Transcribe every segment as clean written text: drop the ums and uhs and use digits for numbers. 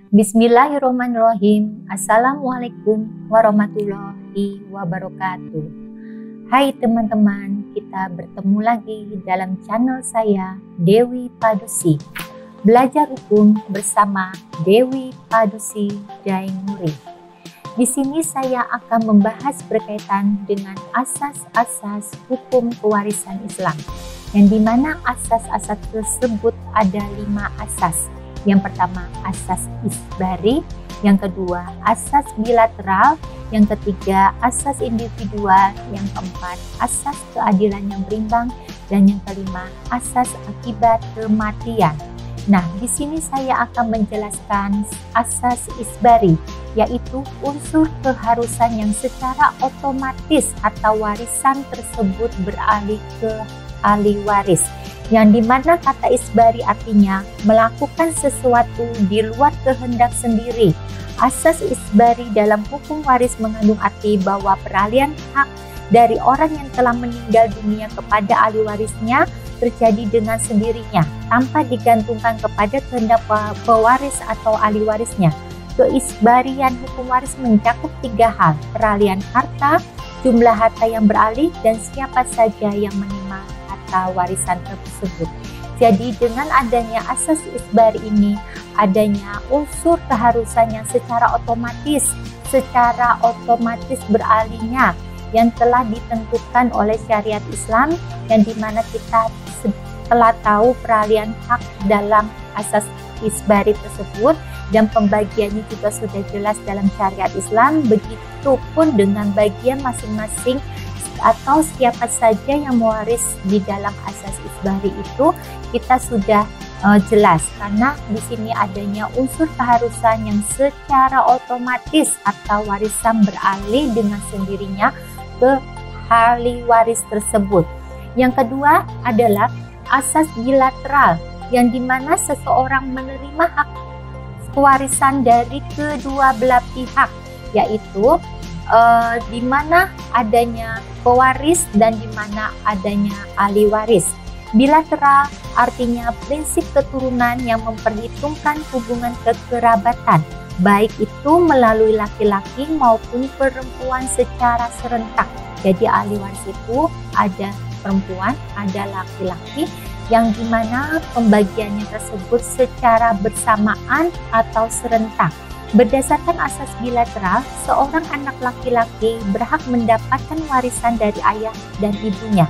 Bismillahirrahmanirrahim. Assalamualaikum warahmatullahi wabarakatuh. Hai teman-teman, kita bertemu lagi dalam channel saya, Dewi Padusi. Belajar hukum bersama Dewi Padusi Daeng Nuri. Di sini saya akan membahas berkaitan dengan asas-asas hukum pewarisan Islam, yang dimana asas-asas tersebut ada 5 asas. Yang pertama asas isbari, yang kedua asas bilateral, yang ketiga asas individual, yang keempat asas keadilan yang berimbang, dan yang kelima asas akibat kematian. Nah, di sini saya akan menjelaskan asas isbari, yaitu unsur keharusan yang secara otomatis atau warisan tersebut beralih ke ahli waris, yang dimana kata isbari artinya melakukan sesuatu di luar kehendak sendiri. Asas isbari dalam hukum waris mengandung arti bahwa peralihan hak dari orang yang telah meninggal dunia kepada ahli warisnya terjadi dengan sendirinya tanpa digantungkan kepada kehendak pewaris atau ahli warisnya. Keisbarian hukum waris mencakup 3 hal: peralihan harta, jumlah harta yang beralih, dan siapa saja yang menerima harta warisan tersebut. Jadi dengan adanya asas isbari ini, adanya unsur keharusan yang secara otomatis beralihnya yang telah ditentukan oleh syariat Islam, yang dimana kita telah tahu peralihan hak dalam asas isbari tersebut, dan pembagiannya juga sudah jelas dalam syariat Islam. Begitupun dengan bagian masing-masing atau siapa saja yang mewaris di dalam asas isbari itu kita sudah jelas, karena di sini adanya unsur keharusan yang secara otomatis atau warisan beralih dengan sendirinya ke ahli waris tersebut. Yang kedua adalah asas bilateral, yang dimana seseorang menerima hak warisan dari kedua belah pihak, yaitu di mana adanya pewaris dan di mana adanya ahli waris. Bilateral artinya prinsip keturunan yang memperhitungkan hubungan kekerabatan, baik itu melalui laki-laki maupun perempuan secara serentak. Jadi ahli waris itu ada perempuan, ada laki-laki, yang dimana pembagiannya tersebut secara bersamaan atau serentak. Berdasarkan asas bilateral, seorang anak laki-laki berhak mendapatkan warisan dari ayah dan ibunya.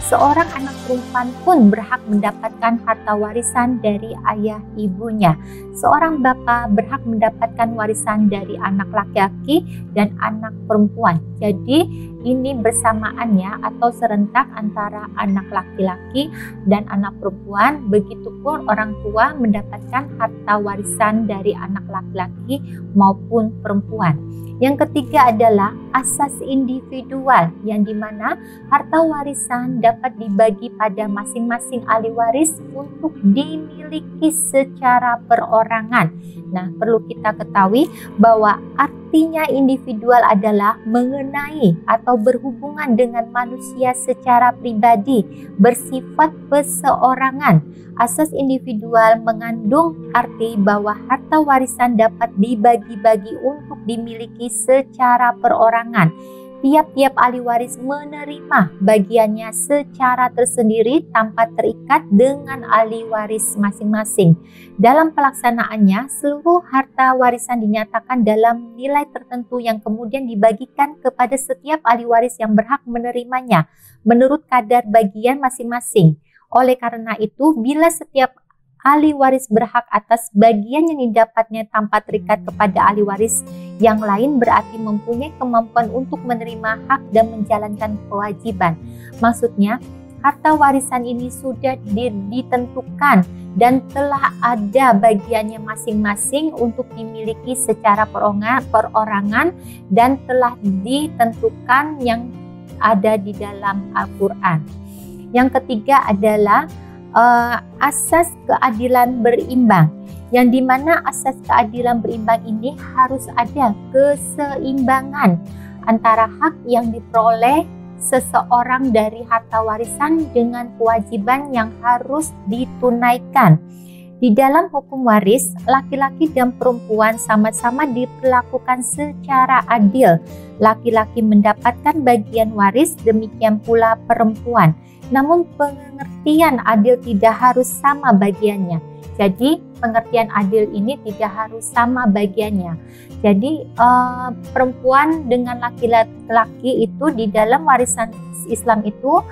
Seorang anak perempuan pun berhak mendapatkan harta warisan dari ayah ibunya. Seorang bapak berhak mendapatkan warisan dari anak laki-laki dan anak perempuan. Jadi ini bersamaannya atau serentak antara anak laki-laki dan anak perempuan. Begitupun orang tua mendapatkan harta warisan dari anak laki-laki maupun perempuan. Yang ketiga adalah asas individual, yang dimana harta warisan dapat dibagi pada masing-masing ahli waris untuk dimiliki secara perorangan. Nah, perlu kita ketahui bahwa artinya individual adalah mengenai atau berhubungan dengan manusia secara pribadi, bersifat perseorangan. Asas individual mengandung arti bahwa harta warisan dapat dibagi-bagi untuk dimiliki secara perorangan. Tiap-tiap ahli waris menerima bagiannya secara tersendiri tanpa terikat dengan ahli waris masing-masing. Dalam pelaksanaannya, seluruh harta warisan dinyatakan dalam nilai tertentu yang kemudian dibagikan kepada setiap ahli waris yang berhak menerimanya menurut kadar bagian masing-masing. Oleh karena itu, bila setiap ahli waris berhak atas bagian yang didapatnya tanpa terikat kepada ahli waris yang lain, berarti mempunyai kemampuan untuk menerima hak dan menjalankan kewajiban. Maksudnya, harta warisan ini sudah ditentukan dan telah ada bagiannya masing-masing untuk dimiliki secara perorangan dan telah ditentukan yang ada di dalam Al-Quran. Yang ketiga adalah asas keadilan berimbang, yang dimana asas keadilan berimbang ini harus ada keseimbangan antara hak yang diperoleh seseorang dari harta warisan dengan kewajiban yang harus ditunaikan. Di dalam hukum waris, laki-laki dan perempuan sama-sama diperlakukan secara adil. Laki-laki mendapatkan bagian waris, demikian pula perempuan. Namun pengertian adil tidak harus sama bagiannya. Jadi pengertian adil ini tidak harus sama bagiannya. Jadi perempuan dengan laki-laki itu di dalam warisan Islam itu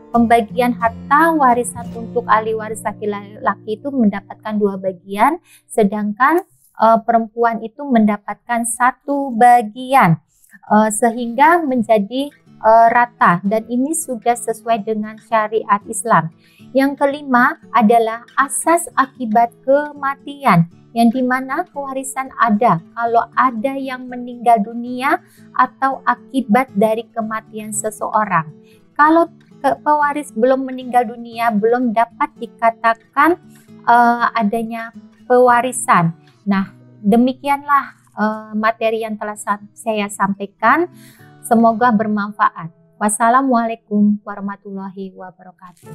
pembagian harta warisan untuk ahli waris laki-laki itu mendapatkan 2 bagian, sedangkan perempuan itu mendapatkan 1 bagian, sehingga menjadi rata, dan ini sudah sesuai dengan syariat Islam. Yang kelima adalah asas akibat kematian, yang dimana kewarisan ada kalau ada yang meninggal dunia atau akibat dari kematian seseorang. Kalau pewaris belum meninggal dunia, belum dapat dikatakan adanya pewarisan. Nah, demikianlah materi yang telah saya sampaikan. Semoga bermanfaat. Wassalamualaikum warahmatullahi wabarakatuh.